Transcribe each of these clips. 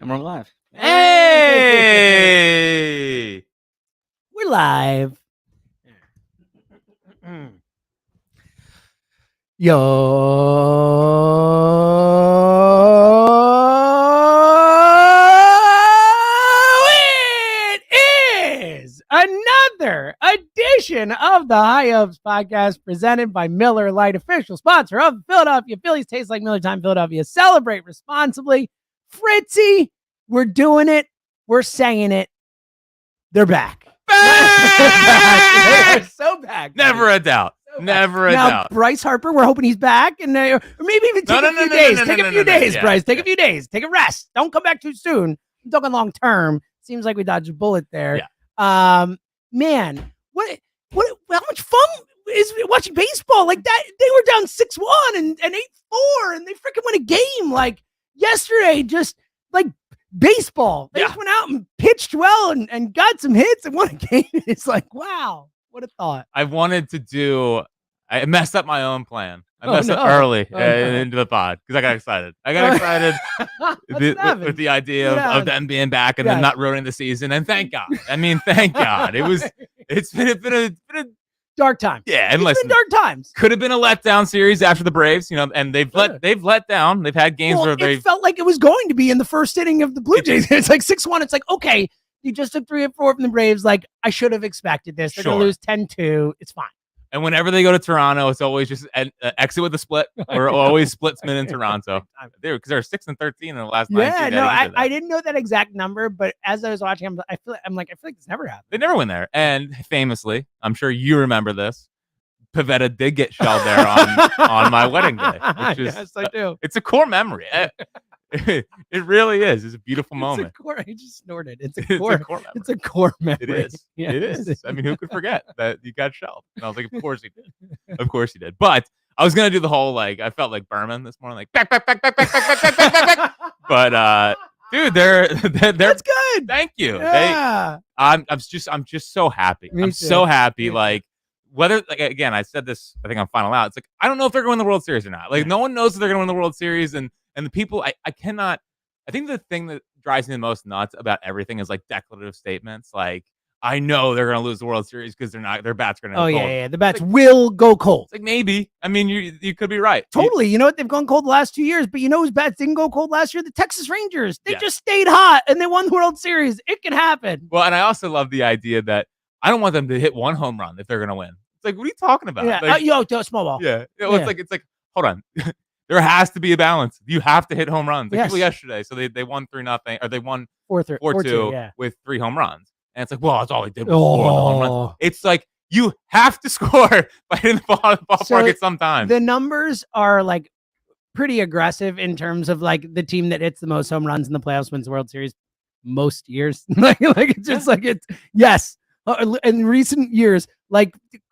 And we're live. Hey! We're live. It is another edition of the High Hopes podcast presented by Miller Lite, official sponsor of the Philadelphia Phillies. Tastes like Miller Time Philadelphia. Celebrate responsibly. Fritzy, we're doing it. We're saying it. They're back. They're so back. Never a doubt. Never a doubt. Bryce Harper, we're hoping he's back, and or maybe even take a few days. Take a few days, Bryce. Take a few days. Take a rest. Don't come back too soon. I'm talking long term. Seems like we dodged a bullet there. Yeah. Man, what? How much fun is watching baseball like that? They were down 6-1 and 8-4, and they freaking won a game like yesterday. Just like baseball, they just went out and pitched well and got some hits and won a game. It's like, wow, what a thought. I messed up my own plan. I messed up early into the pod because I got excited. With the idea of them being back and then not ruining the season. And thank God. Thank God. It's been a dark time. Yeah, and it's been dark times. Could have been a letdown series after the Braves, and they've let down. They've had games where they felt like it was going to be in the first inning of the Blue Jays. It's like 6-1. It's like, okay, you just took 3 or 4 from the Braves. Like, I should have expected this. They're going to lose 10-2. It's fine. And whenever they go to Toronto, it's always just exit with a split. We're always splitsmen in Toronto. Because they're 6-13 in the last 9 games. Yeah, no, I didn't know that exact number, but as I was watching, I feel like this never happened. They never win there. And famously, I'm sure you remember this, Pavetta did get shelled there on my wedding day. Yes, I do. It's a core memory. It really is. It's a beautiful moment. He just snorted. It's a core memory. It's a core memory. It is. Yeah. It is. Who could forget that you got shelled? And I was like, of course he did. Of course he did. But I was gonna do the whole I felt like Berman this morning, back. But dude, they're that's good. Thank you. Yeah. I'm just so happy. I'm so happy. Whether again, I said this, I think on Final Out. It's like I don't know if they're going to win the World Series or not. No one knows if they're going to win the World Series, and the people I cannot. I think the thing that drives me the most nuts about everything is declarative statements. I know they're going to lose the World Series because their bats are going to. Oh yeah, the bats will go cold. It's maybe. You could be right. Totally. You know what? They've gone cold the last 2 years, but you know whose bats didn't go cold last year? The Texas Rangers. They just stayed hot and they won the World Series. It can happen. Well, and I also love the idea that I don't want them to hit 1 home run if they're going to win. It's what are you talking about? Yeah. Small ball. Yeah. It's like hold on. There has to be a balance. You have to hit home runs. People yesterday, so they won 3-0, or they won 4-2 with 3 home runs. And it's like, well, that's all they did was 4 home runs. It's like you have to score by hitting the ballpark at some time. The numbers are pretty aggressive in terms of the team that hits the most home runs in the playoffs wins the World Series most years. It's just yes. In recent years,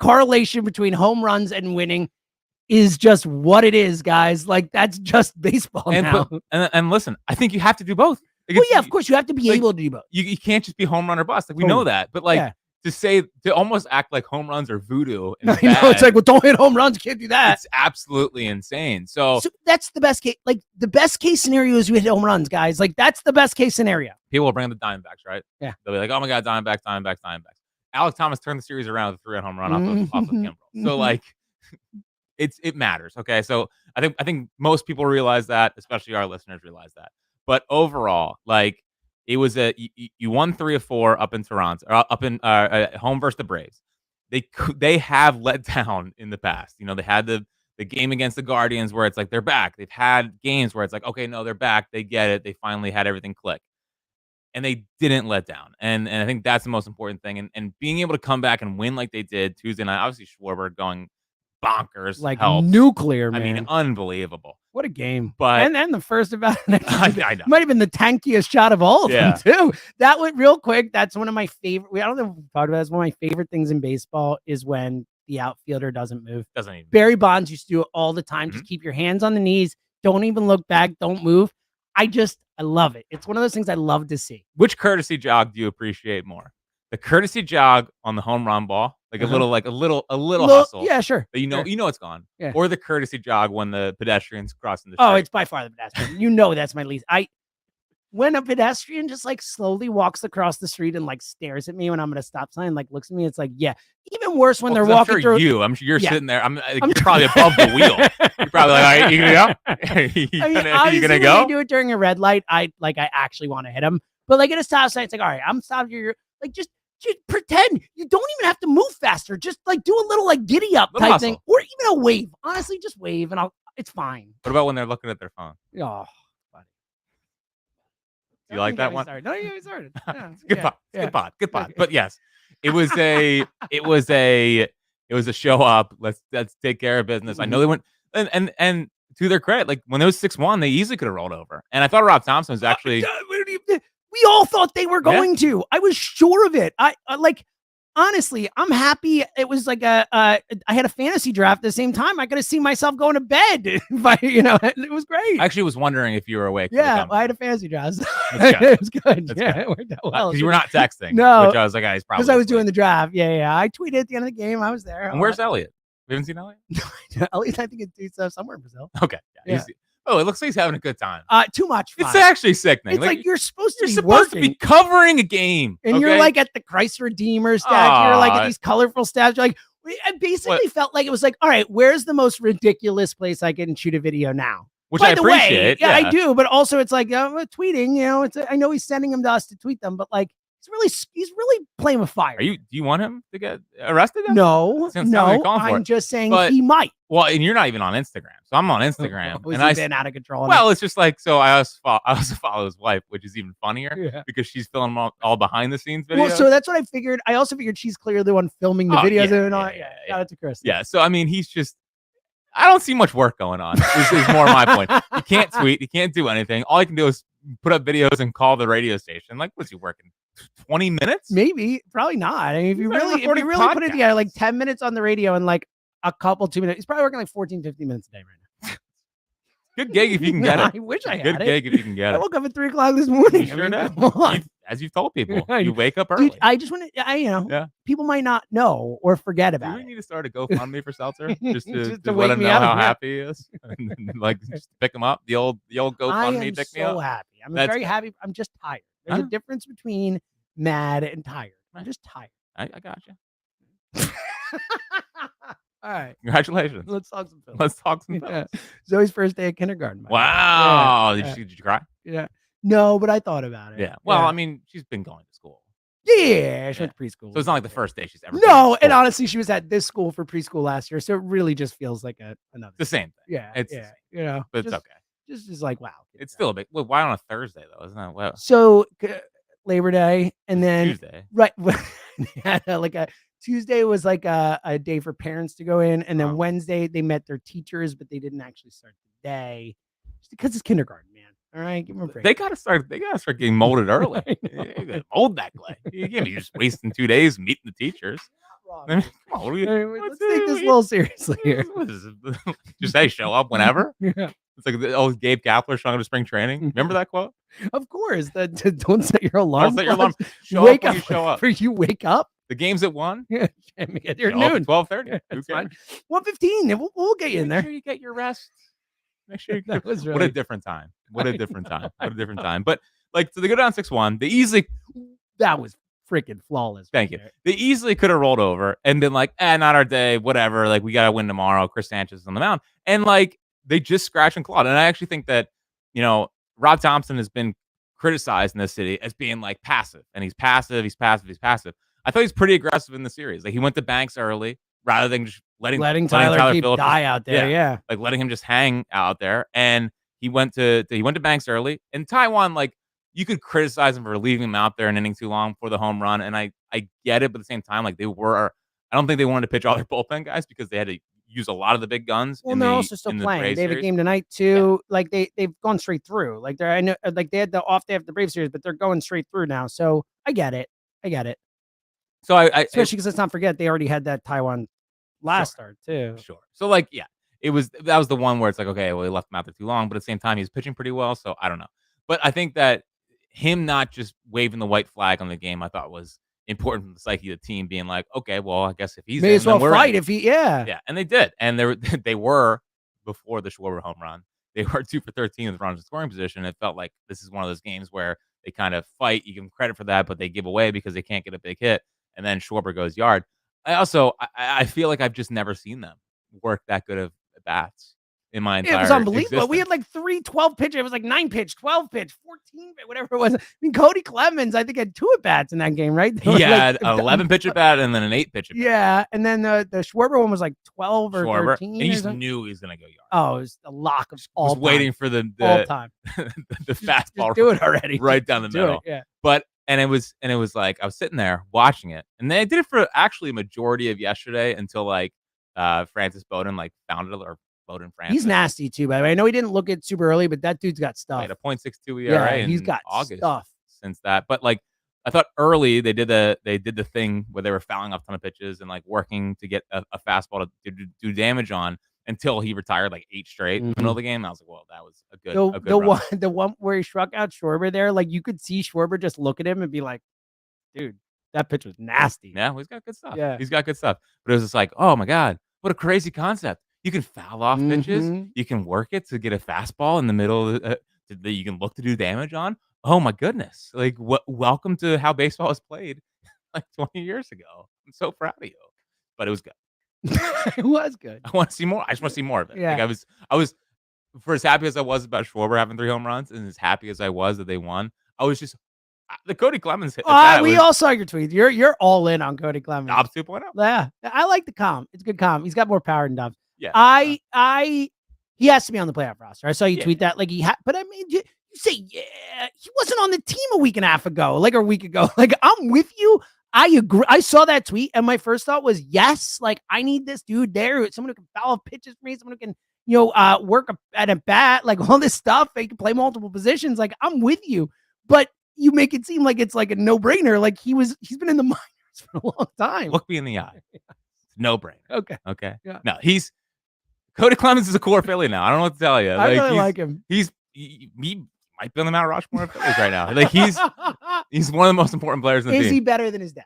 correlation between home runs and winning is just what it is, guys. That's just baseball now. And listen, I think you have to do both. Well, yeah, of course you have to be able to do both. You can't just be home run or bust. We know that, but to almost act like home runs are voodoo. It's well, don't hit home runs. You can't do that. It's absolutely insane. So that's the best case. The best case scenario is you hit home runs, guys. That's the best case scenario. People will bring the Diamondbacks, right? Yeah. They'll be like, oh my God, Diamondbacks. Alex Thomas turned the series around with a 3-run home run off of Kimbrel. So it matters. Okay. So I think most people realize that, especially our listeners realize that. But overall, it was you won 3 of 4 up in Toronto, or up in home versus the Braves. They have let down in the past. They had the game against the Guardians where it's they're back. They've had games where it's okay, no, they're back. They get it. They finally had everything click. And they didn't let down. And I think that's the most important thing. And being able to come back and win like they did Tuesday night, obviously Schwarber going bonkers. Helps. Nuclear, man. Unbelievable. What a game. But and the first about I know. Might have been the tankiest shot of all of them, too. That went real quick. That's one of my favorite. I don't know if we've talked about this. One of my favorite things in baseball is when the outfielder doesn't move. Barry Bonds used to do it all the time. Just keep your hands on the knees. Don't even look back. Don't move. I love it. It's one of those things I love to see. Which courtesy jog do you appreciate more? The courtesy jog on the home run ball, a little hustle. Yeah, sure. But you know it's gone. Yeah. Or the courtesy jog when the pedestrians crossing the street. Oh, it's by far the pedestrian. That's my least. when a pedestrian just like slowly walks across the street and like stares at me when I'm at a stop sign, like looks at me, it's like, yeah. Even worse when they're walking I'm sure through. I'm sure you're sitting there. You're probably above the wheel. You're probably like, all right, you gonna go? I mean, you gonna when go? they do it during a red light, I actually want to hit them. But like at a stop sign, it's like, all right, I'm stopped. You're like just pretend you don't even have to move faster. Just like do a little like giddy up Little type hustle. thing, or even a wave. Honestly, just wave and it's fine. What about when they're looking at their phone? Oh, buddy. Do you like that one? No, you started. Good pod. But yes, it was a show up. Let's take care of business. I know they went and to their credit, like when it was 6-1, they easily could have rolled over. And I thought Rob Thompson was actually. We all thought they were going to. I was sure of it. I like. Honestly, I'm happy. It was like I had a fantasy draft at the same time. I could have seen myself going to bed. It was great. I actually was wondering if you were awake. Yeah, I had a fantasy draft. It was good. It worked out well. You were not texting. No, which I was like, he's probably because I was doing the draft. Yeah. I tweeted at the end of the game. I was there. And where's Elliot? We haven't seen Elliot. Elliot, I think it's somewhere in Brazil. Okay. Yeah. It looks like he's having a good time. Too much fun. It's actually sickening. It's like you're supposed to be covering a game. And you're like at the Christ Redeemer statue. You're like at these colorful statues. Like, I basically felt like it was like, all right, where's the most ridiculous place I can shoot a video now? Which I appreciate. Yeah, I do. But also it's like, tweeting, I know he's sending them to us to tweet them, but like, he's really playing with fire. Do you want him to get arrested? No. I'm just saying he might. Well, and you're not even on Instagram, so I'm on Instagram, and I've been out of control. Well, it's just like I also follow his wife, which is even funnier because she's filming all behind the scenes videos. Well, so that's what I figured. I also figured she's clearly the one filming the videos. Shout out to Chris. Yeah, so I mean, he's just. I don't see much work going on. This is more my point. You can't tweet. You can't do anything. All you can do is put up videos and call the radio station. Like, what's he working? 20 minutes? Maybe. Probably not. I mean, if you really put it together, like 10 minutes on the radio and like a couple 2 minutes. He's probably working like 14, 15 minutes a day right now. Good gig if you can get it. I wish I had Good gig if you can get it. I woke up at 3:00 this morning. You sure did. As you've told people, you wake up early. Dude, I just want to, people might not know or forget about it. Do we need to start a GoFundMe for Seltzer just to let him know how happy he is? And like just pick him up. The old GoFundMe pick me up. I'm so happy. I'm very happy. I'm just tired. There's a difference between mad and tired. I'm just tired. I got you. All right. Congratulations. Let's talk some Phillies. Yeah. Zoe's first day of kindergarten. Wow. Did you cry? Yeah. No, but I thought about it. Yeah. Well, I mean, she's been going to school. Yeah, she went to preschool. So it's not like the first day she's ever. No, and honestly, she was at this school for preschool last year, so it really just feels like another. The same thing. Yeah. It's but it's okay. Just like wow. It's still a big. Well, why on a Thursday though? Isn't that well? So Labor Day, and then Tuesday. Right. Like a Tuesday was like a day for parents to go in, and then Wednesday they met their teachers, but they didn't actually start the day just because it's kindergarten, man. All right, give them a break. They gotta start getting molded early. Mold that clay. You can't be just wasting 2 days meeting the teachers. Come on, let's take this a little seriously here. Just hey, show up whenever. Yeah. It's like the old Gabe Kapler showing up to spring training. Remember that quote? Of course. Don't set your alarm. Don't set your alarm. Wake up when you show up. You wake up. The game's at 1. Yeah, get there at noon. 12:30. That's fine. 1:15. We'll get you in there. Make sure you get your rest. Make sure that was really... What a different time. What a different time. But like, so they go down 6-1. They easily. That was freaking flawless. Thank you. They easily could have rolled over and been like, not our day. Whatever. Like, we gotta win tomorrow. Chris Sanchez is on the mound, and like they just scratch and clawed. And I actually think that Rob Thompson has been criticized in this city as being like passive, and he's passive. I thought he's pretty aggressive in the series. Like he went to Banks early rather than just letting Tyler Phillips die out there. Yeah. Like letting him just hang out there. And he went to Banks early. And Taiwan, like you could criticize him for leaving him out there an inning too long for the home run. And I get it, but at the same time, like I don't think they wanted to pitch all their bullpen guys because they had to use a lot of the big guns. Well, they're also still playing. They have a game tonight too. Yeah. Like they've gone straight through. Like I know, like they had the off day of the Brave series, but they're going straight through now. So I get it. So especially because let's not forget they already had that Taiwan last start too. Sure. So like that was the one where it's like okay, well he left him out there too long, but at the same time he's pitching pretty well. So I don't know. But I think that him not just waving the white flag on the game, I thought was important for the psyche of the team, being like, okay, well I guess if he's may as well fight if he and they did, and they were before the Schwarber home run. they were 2 for 13 with runners in scoring position. It felt like this is one of those games where they kind of fight. You give them credit for that, but they give away because they can't get a big hit. And then Schwarber goes yard. I feel like I've just never seen them work that good of bats in my entire It was unbelievable. existence. We had like 3 12 pitch. It was like 9 pitch, 12 pitch, 14 pitch, whatever it was. I mean, Cody Clemens, I think, had 2 at bats in that game, right? He had an 11 pitch at bat and then an 8 pitch at bat. Yeah, and then the Schwarber one was like 12 or 13. And he just knew he was going to go yard. Oh, it was a lock of all time. Waiting for the all time. the fastball. Just do it already. Right down the middle. Yeah. But and it was like I was sitting there watching it, and they did it for actually a majority of yesterday until like Francis Bowden like found it, or Bowden Francis. He's nasty too, by the way. I know he didn't look it super early, but that dude's got stuff. Right, a .62 ERA. Yeah, he's got August stuff since that. But like I thought early they did the thing where they were fouling off a ton of pitches and like working to get a fastball to do damage on until he retired like 8 straight in the middle of the game. I was like, well, that was a good the one where he struck out Schwarber there, like you could see Schwarber just look at him and be like, dude, that pitch was nasty. Yeah, he's got good stuff. Yeah. He's got good stuff. But it was just like, oh my God, what a crazy concept. You can foul off pitches. You can work it to get a fastball in the middle that you can look to do damage on. Oh my goodness. Like, welcome to how baseball was played like 20 years ago. I'm so proud of you. But it was good. It was good. I want to see more. I just want to see more of it. Yeah. Like I was for as happy as I was about Schwarber having 3 home runs and as happy as I was that they won, I was just the Cody Clemens hit. We all saw your tweet. You're all in on Cody Clemens. Dobbs 2.0. Yeah. I like the comp. It's a good comp. He's got more power than Dobbs. Yeah. He has to be on the playoff roster. I saw you tweet that. Like but I mean, you say, yeah, he wasn't on the team a week and a half ago, like a week ago. Like, I'm with you. I agree. I saw that tweet and my first thought was, yes, like I need this dude there. Someone who can foul pitches for me. Someone who can, work at a bat, like all this stuff. They can play multiple positions. Like, I'm with you, but you make it seem like it's like a no brainer. Like he's been in the minors for a long time. Look me in the eye. No brainer. Okay. Yeah. No, Cody Clemens is a core Philly now. I don't know what to tell you. I really like him. He might be on the Mount Rushmore of Phillies right now. Like he's one of the most important players in the team. Is he better than his dad?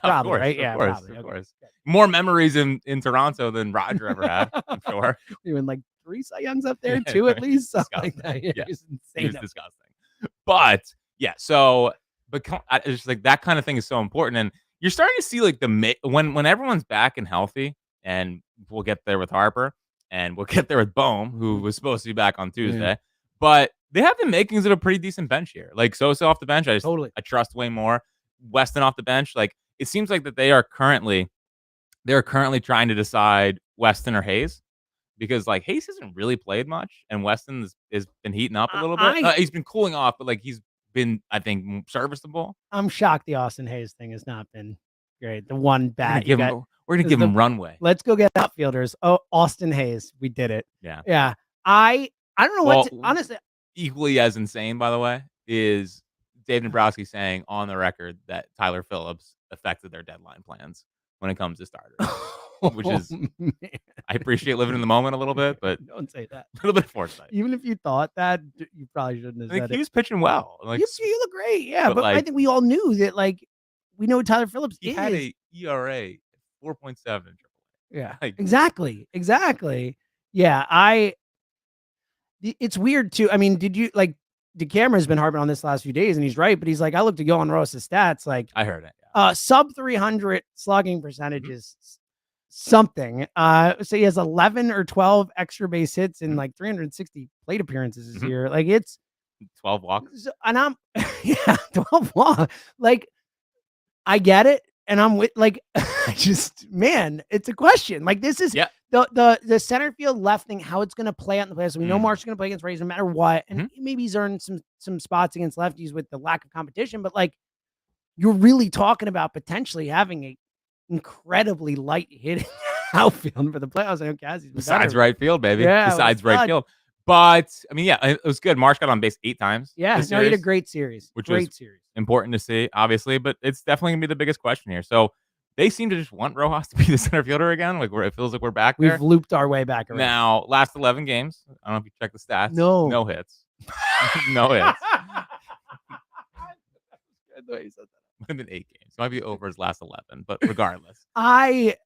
Probably, of course, right? Yeah, probably. Of course. More memories in Toronto than Roger ever had, I'm sure. Even like 3 Cy Youngs up there, 2 at least. Something like that. Yeah, it's insane. It was disgusting. But yeah, so it's just like that kind of thing is so important, and you're starting to see like when everyone's back and healthy, and we'll get there with Harper, and we'll get there with Bohm, who was supposed to be back on Tuesday, but they have the makings of a pretty decent bench here. Like Sosa off the bench, I trust way more. Weston off the bench, like it seems like that they are currently trying to decide Weston or Hayes, because like Hayes hasn't really played much, and Weston has been heating up a little bit. He's been cooling off, but like he's been, I think, serviceable. I'm shocked the Austin Hayes thing has not been great. The one bat we're gonna give him runway. Let's go get outfielders. Oh, Austin Hayes, we did it. Yeah. I don't know what honestly. Equally as insane, by the way, is Dave Dombrowski saying on the record that Tyler Phillips affected their deadline plans when it comes to starters, which is, I appreciate living in the moment a little bit, but don't say that. A little bit of foresight. Even if you thought that, you probably shouldn't have said it. He was pitching well. Like, you look great, yeah. But like, I think we all knew that. Like, we know what Tyler Phillips is. He had a ERA 4.7. Yeah, exactly. Yeah, it's weird too. I mean, DeCamera's been harping on this last few days, and he's right. But he's like, I looked at Yohan Rosas' stats. Like, I heard it. Sub 300 slugging percentages, something. So he has 11 or 12 extra base hits in like 360 plate appearances this year. Like it's 12 walks. And I'm 12 walks. Like, I get it. And I'm with man, it's a question. Like this is the center field left thing, how it's going to play out in the playoffs. So we know Marsh's going to play against Rays no matter what. And maybe he's earned some spots against lefties with the lack of competition. But like, you're really talking about potentially having a incredibly light hitting outfield for the playoffs. I know Cassie's besides right field, baby. Yeah, besides right field. But I mean, yeah, it was good. Marsh got on base 8 times. Yeah, he had a great series. Great series. Important to see, obviously, but it's definitely gonna be the biggest question here. So they seem to just want Rojas to be the center fielder again. Like it feels like we're back there. We've looped our way back around. Now, last 11 games. I don't know if you check the stats. No hits. No hits. The way you said that. Might have been 8 games. It might be over his last 11, but regardless. I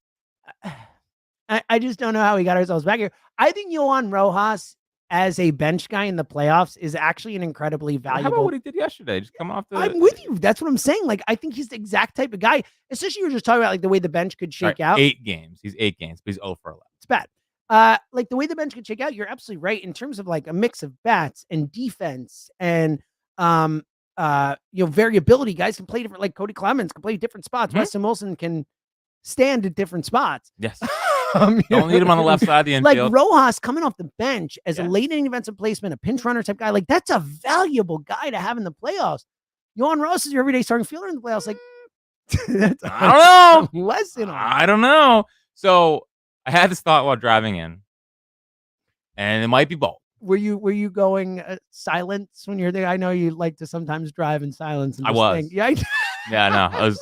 just don't know how we got ourselves back here. I think Yohan Rojas as a bench guy in the playoffs is actually an incredibly valuable. How about what he did yesterday? Just come off the. I'm with you. That's what I'm saying. Like, I think he's the exact type of guy, especially you were just talking about like the way the bench could shake out. 8 games. He's 8 games, but he's 0 for 11. It's bad. Like the way the bench could shake out, you're absolutely right in terms of like a mix of bats and defense and variability. Guys can play different, like Cody Clemens can play different spots. Mm-hmm. Weston Wilson can stand at different spots. Yes. Don't need him on the left side of the infield. Like Rojas coming off the bench as a Yeah. late inning defensive placement, a pinch runner type guy. Like that's a valuable guy to have in the playoffs. Yohan Ross is your everyday starting fielder in the playoffs. Like that's I don't know. Lesson. I don't know. So I had this thought while driving in, and it might be both. Were you going silence when you're there? I know you like to sometimes drive in silence. And I just was. think, yeah. Yeah, no, I was.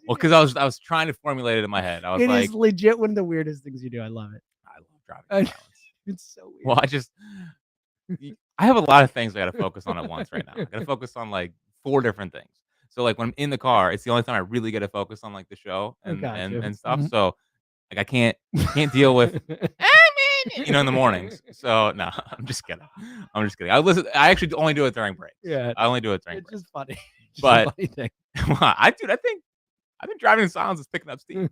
Well, because I was trying to formulate it in my head. I was it like, is legit one of the weirdest things you do. I love it. I love driving in silence. It's so weird. Well, I have a lot of things I got to focus on at once right now. I got to focus on like 4 different things. So like when I'm in the car, it's the only time I really get to focus on like the show and stuff. Mm-hmm. So like I can't deal with in the mornings. So no, I'm just kidding. I actually only do it during breaks. Yeah, I only do it during it's breaks. just funny. Just But a funny thing. I think I've been driving in silence is picking up steam.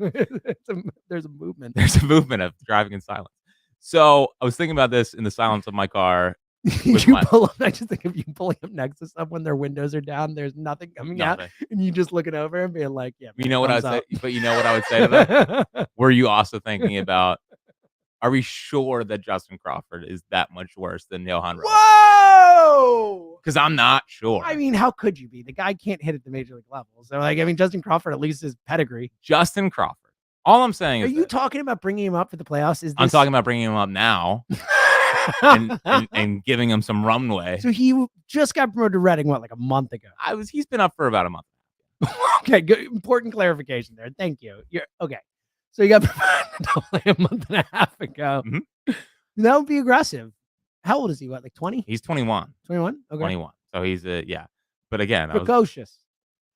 There's a movement. There's a movement of driving in silence. So I was thinking about this in the silence of my car. I just think of you pulling up next to someone, their windows are down, there's nothing coming out, and you just looking over and being like, "Yeah." You know what I would say? But you know what I would say to them? Were you also thinking about? Are we sure that Justin Crawford is that much worse than Yohan Rojas? Whoa! Because I'm not sure. I mean, how could you be? The guy can't hit at the major league level. So, like, I mean, Justin Crawford at least is pedigree. Justin Crawford. All I'm saying is, are you talking about bringing him up for the playoffs? I'm talking about bringing him up now and giving him some runway. So he just got promoted to Reading, what, like a month ago? He's been up for about a month. Okay, good. Important clarification there. Thank you. You're okay. So you got promoted a month and a half ago. Mm-hmm. That would be aggressive. How old is he? What, like 20? He's 21. 21? Okay. 21. So he's yeah. But again, precocious.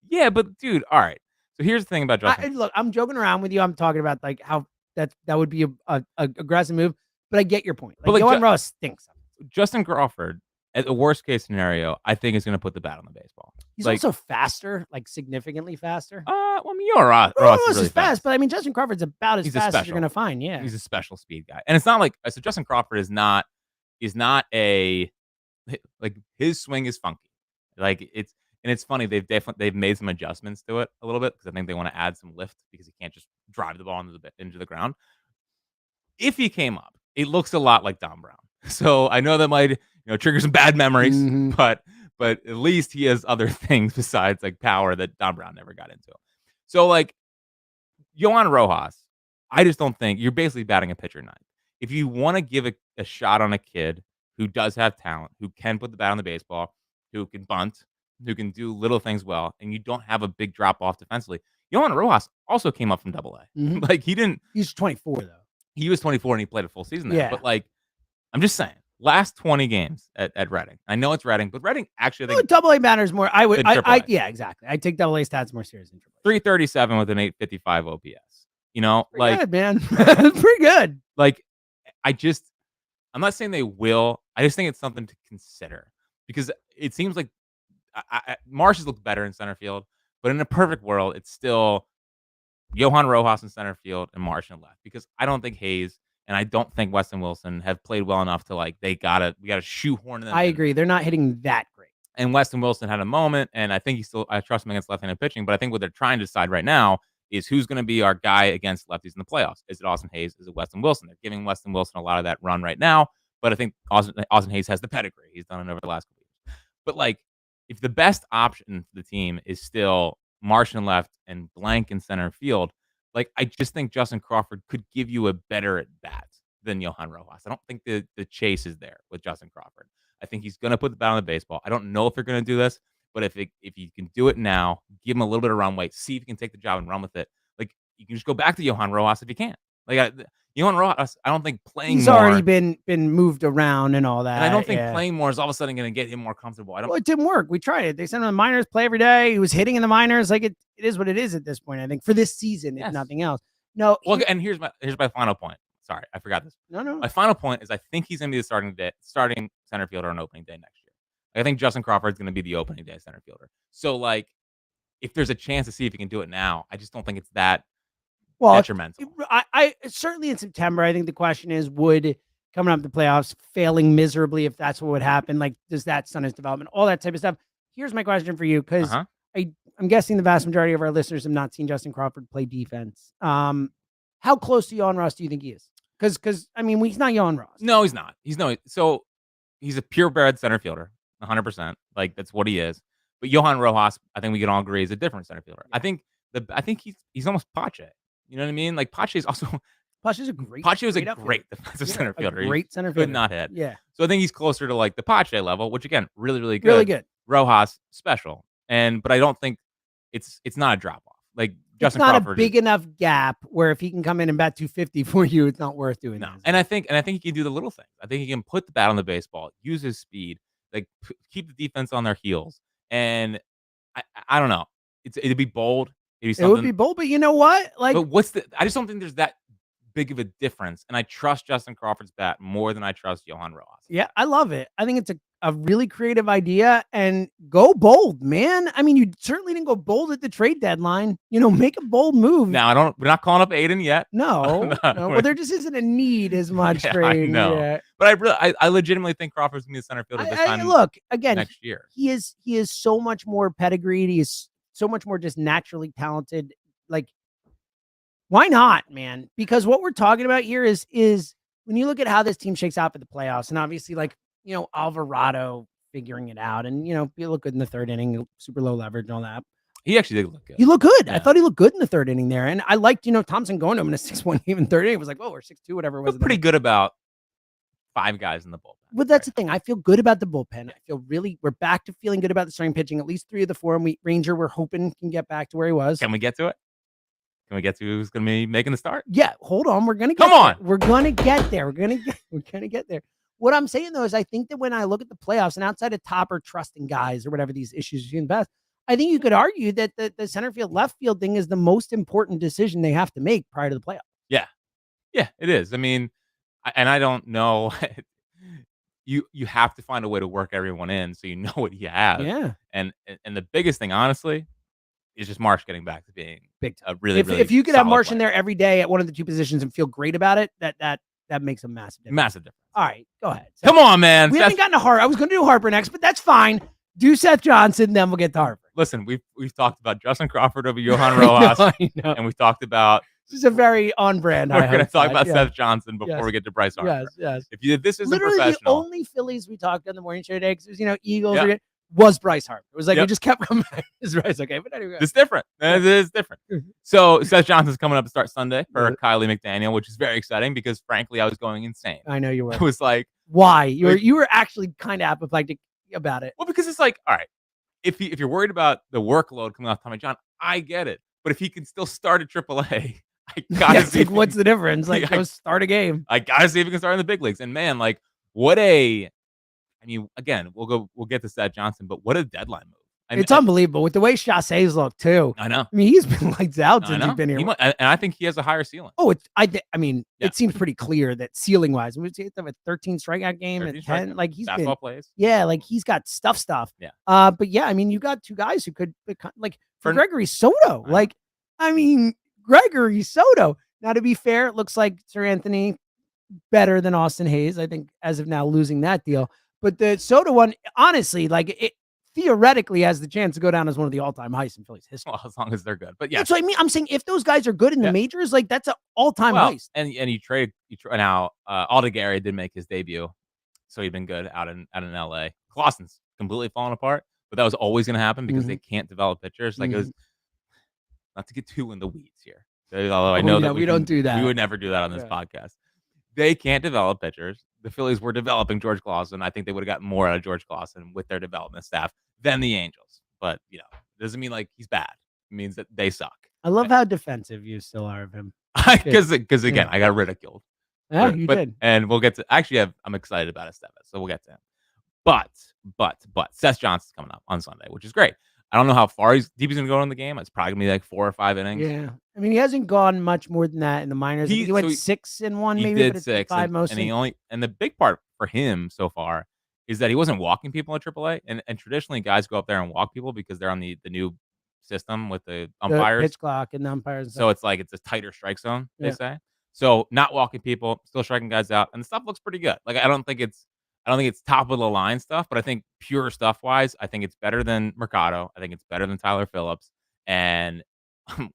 Yeah, but dude, all right. So here's the thing about Justin. Look, I'm joking around with you. I'm talking about like how that would be a aggressive move, but I get your point. Like Yohan Ross stinks. Justin Crawford, at the worst case scenario, I think is going to put the bat on the baseball. He's also faster, like significantly faster. Well, I mean, Ross is really fast, but I mean, Justin Crawford's about as fast as you're going to find. Yeah, he's a special speed guy, and it's not like so. Justin Crawford is not a like his swing is funky, like it's funny they've made some adjustments to it a little bit because I think they want to add some lift because he can't just drive the ball into the ground. If he came up, it looks a lot like Don Brown. So I know that might trigger some bad memories, mm-hmm. but at least he has other things besides like power that Don Brown never got into. So like Yohan Rojas, I just don't think you're basically batting a pitcher ninth. If you want to give a shot on a kid who does have talent, who can put the bat on the baseball, who can bunt, who can do little things well, and you don't have a big drop off defensively, Yohan Rojas also came up from AA. Mm-hmm. Like he didn't. He's 24 though. He was 24 and he played a full season there. Yeah. But like, I'm just saying, last 20 games at Reading. I know it's Reading, but Reading actually, I think AA matters more. Yeah, exactly. I take AA stats more seriously. 337 with an 855 OPS. Pretty good, man. That's pretty good. Like, I'm not saying they will. I just think it's something to consider because it seems like Marsh has looked better in center field, but in a perfect world, it's still Yohan Rojas in center field and Marsh in left because I don't think Hayes and I don't think Weston Wilson have played well enough to like we gotta shoehorn them. I agree. They're not hitting that great. And Weston Wilson had a moment, and I think I trust him against left-handed pitching. But I think what they're trying to decide right now is who's going to be our guy against lefties in the playoffs. Is it Austin Hayes? Is it Weston Wilson? They're giving Weston Wilson a lot of that run right now, but I think Austin Hayes has the pedigree. He's done it over the last couple years. But like, if the best option for the team is still Marsh in left and blank in center field, like I just think Justin Crawford could give you a better at bat than Yohan Rojas. I don't think the chase is there with Justin Crawford. I think he's going to put the bat on the baseball. I don't know if they're going to do this, but if you can do it now, give him a little bit of runway, see if you can take the job and run with it. Like you can just go back to Yohan Rojas if you can. Like Yohan Rojas, I don't think playing he's more, already been moved around and all that. And I don't think playing more is all of a sudden going to get him more comfortable. Well, it didn't work. We tried it. They sent him to the minors, play every day. He was hitting in the minors. Like it is what it is at this point. I think for this season, if nothing else. No. Well, and here's my final point. sorry, I forgot this. No. My final point is I think he's going to be the starting center fielder on opening day next year. I think Justin Crawford is going to be the opening day center fielder. So, like, if there's a chance to see if he can do it now, I just don't think it's that detrimental. I certainly in September, I think the question is, would coming up the playoffs, failing miserably, if that's what would happen, like, does that stunt his development? All that type of stuff. Here's my question for you, because I'm guessing the vast majority of our listeners have not seen Justin Crawford play defense. How close to Yohan Ross do you think he is? Because I mean, he's not Yohan Ross. No, he's not. So he's a purebred center fielder, 100%. Like, that's what he is. But Johan Rojas, I think we can all agree, is a different center fielder. Yeah. I think he's almost Pache. You know what I mean? Like, Pache is also Pache was a great defensive center fielder. Great center fielder. Could not hit. Yeah. So I think he's closer to like the Pache level, which again, really, really good. Really good. Rojas, special. But I don't think it's not a drop off. Like, Justin Crawford, it's not a big enough gap where if he can come in and bat 250 for you, it's not worth doing that. And I think he can do the little things. I think he can put the bat on the baseball, use his speed, like keep the defense on their heels. And I don't know. It'd be bold. It would be bold, but you know what? Like, but I just don't think there's that big of a difference. And I trust Justin Crawford's bat more than I trust Johan Rojas. Yeah, I love it. I think it's a really creative idea, and go bold, man. I mean, you certainly didn't go bold at the trade deadline. Make a bold move. Now, we're not calling up Aiden yet. No. Well, there just isn't a need as much trade. I know. Yet. But I legitimately think Crawford's going to be the center fielder this time. Look, again, next year. He is so much more pedigreed. He is so much more just naturally talented. Like, why not, man? Because what we're talking about here is when you look at how this team shakes out for the playoffs, and obviously, like, Alvarado figuring it out, and you look good in the third inning, super low leverage and all that. He actually did look good. He looked good. Yeah. I thought he looked good in the third inning there, and I liked Thompson going to him in a 6-1 game in third inning. It was like, or 6-2, whatever it was. Pretty good about 5 guys in the bullpen. Well, that's the thing. I feel good about the bullpen. I feel we're back to feeling good about the starting pitching. At least 3 of the 4, and Ranger, we're hoping can get back to where he was. Can we get to it? Can we get to who's going to be making the start? Yeah, hold on. We're going to come on. We're going to get there. We're going to get there. What I'm saying, though, is I think that when I look at the playoffs and outside of Topper trusting guys or whatever these issues you see in the best, I think you could argue that the center field, left field thing is the most important decision they have to make prior to the playoffs. Yeah. Yeah, it is. I mean, and I don't know. You have to find a way to work everyone in so you know what you have. Yeah. And the biggest thing, honestly, is just Marsh getting back to being big time. A really, really if you could have Marsh player in there every day at one of the 2 positions and feel great about it, that makes a massive difference. Massive difference. All right, go ahead. Come on, man. We haven't gotten to Harper. I was going to do Harper next, but that's fine. Do Seth Johnson, then we'll get to Harper. Listen, we've talked about Justin Crawford over Johan Rojas, I know. And we've talked about. This is a very on brand. We're going to talk about Seth Johnson before we get to Bryce Harper. Yes. If this isn't literally professional, the only Phillies we talked on the morning show today, because Eagles was Bryce Harper. It was like we just kept coming back. It's Bryce, okay, but anyway, it's different. It is different. So Seth Johnson's coming up to start Sunday for Kylie McDaniel, which is very exciting because frankly, I was going insane. I know you were. I was like, why? You were actually kind of apoplectic about it. Well, because it's like, all right, if you're worried about the workload coming off Tommy John, I get it. But if he can still start at AAA, I gotta see. Like, what's the difference? Like, go start a game. I gotta see if he can start in the big leagues. And man, like, I mean, again, we'll get to Seth Johnson, but what a deadline move. It's unbelievable with the way Chassés look too. I know. I mean, he's been lights out since he's been here. And I think he has a higher ceiling. Oh, it seems pretty clear that ceiling wise, we have a 13 strikeout game at 10. Like he's been, plays. Yeah, like he's got stuff. Yeah. But yeah, I mean, you got 2 guys who could like for Gregory Soto. Like, I mean, Gregory Soto. Now, to be fair, it looks like Sir Anthony better than Austin Hayes. I think as of now losing that deal. But the Soto one, honestly, like it theoretically has the chance to go down as one of the all-time heists in Phillies history. Well, as long as they're good. But yeah. That's what I mean. I'm saying if those guys are good in the majors, like that's an all-time heist. And you trade now. Aldegaray did make his debut, so he'd been good out in LA. Clausen's completely fallen apart, but that was always going to happen because they can't develop pitchers. Like it was not to get too in the weeds here. Although I know that we don't do that. We would never do that on this podcast. They can't develop pitchers. The Phillies were developing George Clausen. I think they would have gotten more out of George Clausen with their development staff than the Angels. But, it doesn't mean like he's bad. It means that they suck. I love how defensive you still are of him. Because again, I got ridiculed. Yeah, you did. And we'll get to, actually, I'm excited about Estevez, so we'll get to him. But Seth Johnson's coming up on Sunday, which is great. I don't know how far deep he's going to go in the game. It's probably going to be like 4 or 5 innings. Yeah. I mean, he hasn't gone much more than that in the minors. I think he went 6-1, He maybe, did but it's 6, 5 mostly. and the big part for him so far is that he wasn't walking people at AAA, and traditionally guys go up there and walk people because they're on the new system with the The umpires. pitch clock and the umpires. And So it's like it's a tighter strike zone, they Yeah. say. So not walking people, still striking guys out, and the stuff looks pretty good. Like I don't think it's top of the line stuff, but I think pure stuff wise, I think it's better than Mercado. I think it's better than Tyler Phillips. And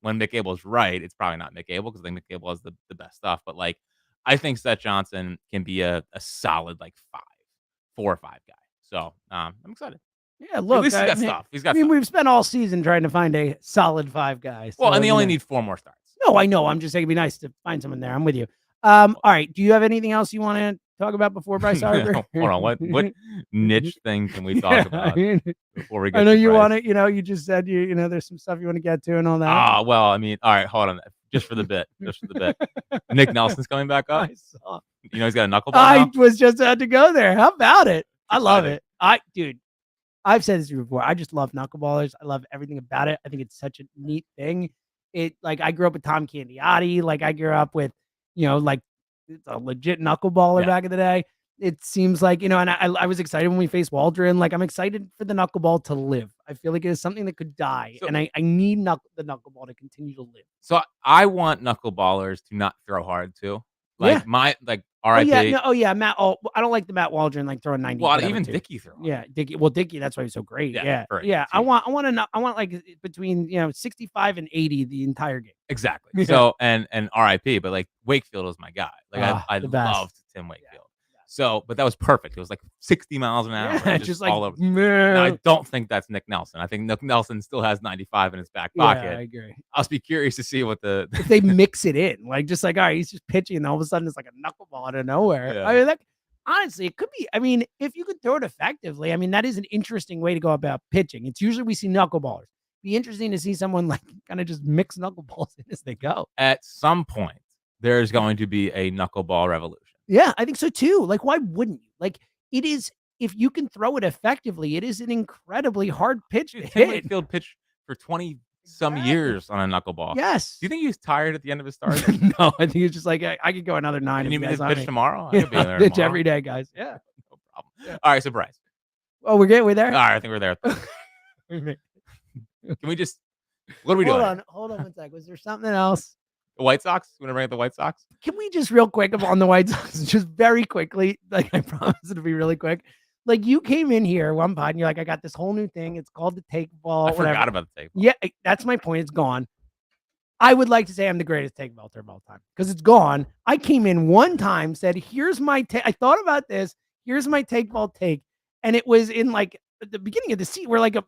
when Mick Abel's right, it's probably not Mick Abel because I think Mick Abel has the best stuff. But like I think Seth Johnson can be a solid like 4 or 5 guy. So I'm excited. Yeah, look, At least he's got stuff. He's got I mean, stuff. we've spent all season trying to find a solid 5 guy. Well, so, and they only need 4 more starts. No, I know. I'm just saying it'd be nice to find someone there. I'm with you. All right. Do you have anything else you want to talk about before Bryce Harper? Hold on. What niche thing can we talk about before we get? I know to you Bryce? want it. You just said there's some stuff you want to get to and all that. Well, I mean, all right, hold on. Just for the bit. Nick Nelson's coming back up. I saw. He's got a knuckleball. I was just about to go there. How about it? I love it. Dude, I've said this before. I just love knuckleballers. I love everything about it. I think it's such a neat thing. I grew up with Tom Candiotti. Like I grew up with, like it's a legit knuckleballer back in the day. It seems like, and I was excited when we faced Waldron. Like I'm excited for the knuckleball to live. I feel like it is something that could die. And I need the knuckleball to continue to live. So I want knuckleballers to not throw hard too. Like RIP. Matt. I don't like the Matt Waldron like throwing 90. Well, even Dickey throw. Yeah, Dickey. Well, Dickey, that's why he's so great. Yeah. I want like between 65 and 80 the entire game. Exactly. Yeah. So and RIP, but like Wakefield was my guy. Like I loved Tim Wakefield. Yeah. So, but that was perfect. It was like 60 miles an hour. Yeah, just like all over. Now, I don't think that's Nick Nelson. I think Nick Nelson still has 95 in his back pocket. Yeah, I agree. I'll be curious to see what if they mix it in, like just like all right, he's just pitching, and all of a sudden it's like a knuckleball out of nowhere. Yeah. I mean, honestly, it could be. I mean, if you could throw it effectively, I mean, that is an interesting way to go about pitching. It's usually we see knuckleballers. Be interesting to see someone like kind of just mix knuckleballs in as they go. At some point, there's going to be a knuckleball revolution. Yeah, I think so too. Like, why wouldn't you? Like, it is, if you can throw it effectively, it is an incredibly hard pitch to hit. Tim Wakefield pitched for 20 some years on a knuckleball. Yes. Do you think he was tired at the end of his start? No, I think he's just like, I could go another 9. And you mean to pitch tomorrow? I could be there pitch every day, guys. Yeah. No problem. Yeah. All right, so Bryce. Oh, we're there? All right, I think we're there. Can we just, what are we doing? Hold on 1 sec. Was there something else? The White Sox? You want to bring up the White Sox? Can we just real quick on the White Sox, just very quickly, like I promise it'll be really quick. Like you came in here one pod and you're like, I got this whole new thing. It's called the take ball. I forgot about the take ball. Yeah, that's my point. It's gone. I would like to say I'm the greatest take ball of all time because it's gone. I came in one time, said, here's my take. I thought about this. Here's my take ball take. And it was in like the beginning of the season. We're like a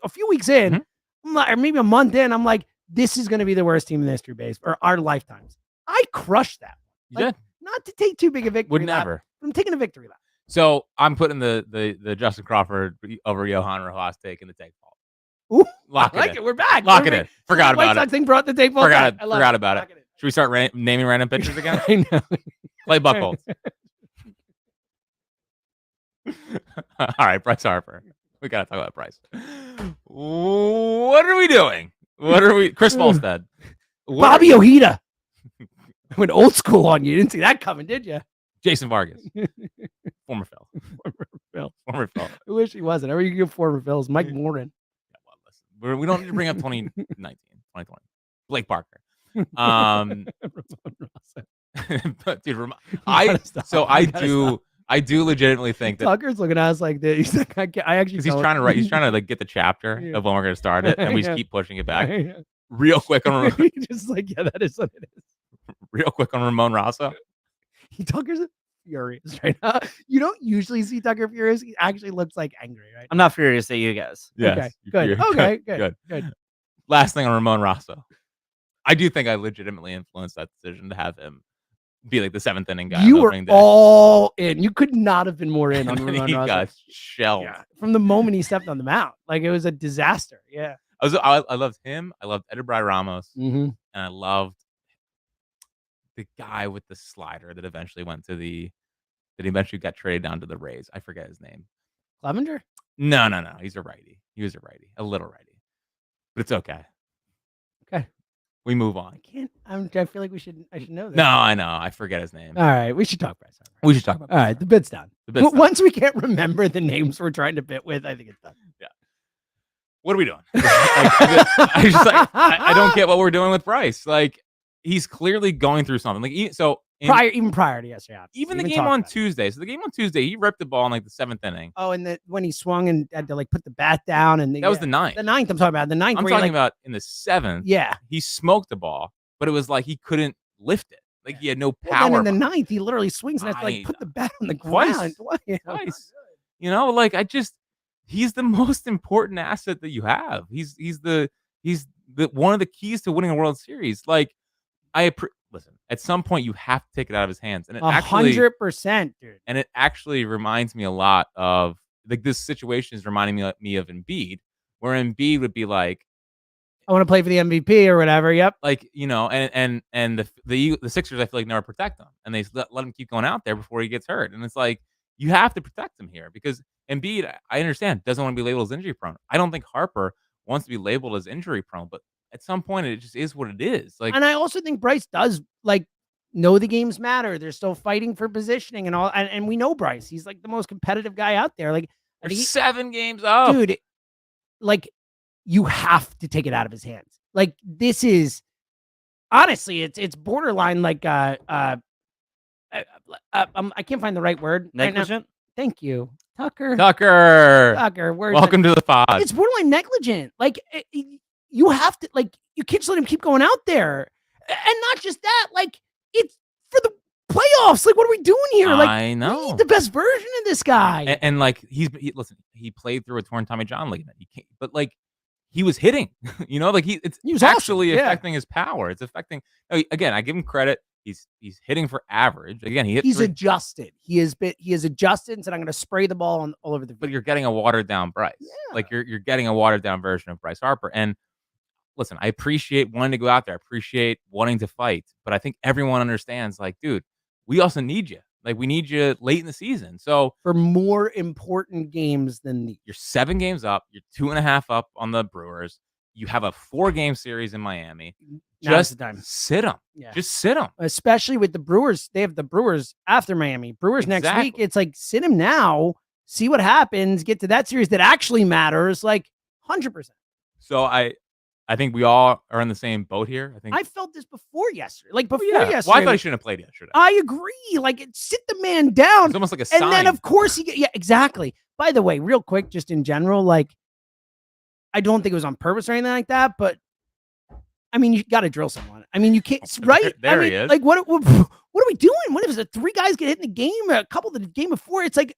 few weeks in, or maybe a month in. I'm like, this is going to be the worst team in the history base or our lifetimes. I crushed that. Like, not to take too big a victory. Would never. I'm taking a victory lap. So I'm putting the Justin Crawford over Johan Rojas take in the take ball. Ooh, Lock I like it. We're back. Lock it in. Forgot about it. White Sox thing brought the take ball. Forgot about it. Should we start naming random pitchers again? I know. Play Buchholz. All right, Bryce Harper. We got to talk about Bryce. What are we doing? Chris Volstead. Bobby Ojeda. I went old school on you. You didn't see that coming, did you? Jason Vargas. Former Phil. I wish he wasn't. Every good former Phil's Mike Morin. Yeah, well, listen. We don't need to bring up 2019, 2020. Blake Parker. Dude, I do legitimately think that Tucker's looking at us like this. He's like, I actually. He's trying to like get the chapter of when we're going to start it, and we just keep pushing it back. Real quick on just like that is what it is. Real quick on Ramon Rosso. Tucker's furious right now. You don't usually see Tucker furious. He actually looks like angry, right? I'm not furious at you guys. Yes, okay, good. Okay, good. Last thing on Ramon Rosso. I do think I legitimately influenced that decision to have him be like the 7th inning guy. You were all in. You could not have been more in on Ramon Rosso. Got shelled from the moment he stepped on the mound. Like it was a disaster. Yeah. I loved him. I loved Edubray Ramos, and I loved the guy with the slider that eventually got traded down to the Rays. I forget his name. Clevenger? No. He's a righty. He was a righty, a little righty, but it's okay. Okay. we move on. I can't. I feel like I should know this. No, I know. I forget his name. All right, we should talk Bryce Harper. We should talk about. All right, the bit's done. The bit's done. Once we can't remember the names we're trying to bit with, I think it's done. Yeah. What are we doing? I don't get what we're doing with Bryce. Like, he's clearly going through something. Like, even prior to yesterday, even the game on Tuesday. So the game on Tuesday, he ripped the ball in like the 7th inning. Oh, and when he swung and had to like put the bat down, and that was the 9th. The 9th, I'm talking about. The 9th. I'm talking about in the 7th. Yeah, he smoked the ball, but it was like he couldn't lift it. Like he had no power. Well, then in the 9th, he literally swings and has to like put the bat on the ground twice. You know, like he's the most important asset that you have. He's the one of the keys to winning a World Series. Like listen, at some point you have to take it out of his hands, and 100%, dude. And it actually reminds me a lot of like this situation is reminding me of Embiid, where Embiid would be like, I want to play for the MVP or whatever. Yep. Like, you know, and the Sixers, I feel like, never protect him, and they let him keep going out there before he gets hurt. And it's like, you have to protect him here because Embiid, I understand, doesn't want to be labeled as injury prone. I don't think Harper wants to be labeled as injury prone, but at some point it just is what it is. Like, and I also think Bryce does like know the games matter. They're still fighting for positioning and all, and we know Bryce. He's like the most competitive guy out there. Like, 7 games up, dude. Like, you have to take it out of his hands. Like, this is honestly, it's borderline like I can't find the right word. Negligent. Thank you, Tucker. Welcome to the pod. It's borderline negligent. Like, you have to, like, you can't just let him keep going out there, and not just that. Like, it's for the playoffs. Like, what are we doing here? Like, I know, we need the best version of this guy. And like, listen, he played through a torn Tommy John ligament. He can't, but like, he was hitting, you know, like he was actually affecting his power. It's affecting. Again, I give him credit. He's hitting for average. Again, he's adjusted. He has adjusted and said, I'm going to spray the ball all over the field. But you're getting a watered down Bryce. Yeah. Like you're getting a watered down version of Bryce Harper. And listen, I appreciate wanting to go out there. I appreciate wanting to fight. But I think everyone understands, like, dude, we also need you. Like, we need you late in the season. So for more important games than these. You're 7 games up. You're 2.5 up on the Brewers. You have a 4-game series in Miami. Just sit them. Yeah. Just sit them. Especially with the Brewers. They have the Brewers after Miami. Brewers next week. It's like, sit him now. See what happens. Get to that series that actually matters. Like, 100%. So I think we all are in the same boat here. I felt this before yesterday. Like, yesterday. Well, I thought he shouldn't have played yesterday. I agree. Like, sit the man down. It's almost like a sign. And then, of course, yeah, exactly. By the way, real quick, just in general, like, I don't think it was on purpose or anything like that, but I mean, you got to drill someone. I mean, you can't, right? There he is. Like, what are we doing? What if it's 3 guys get hit in the game, a couple the game before? It's like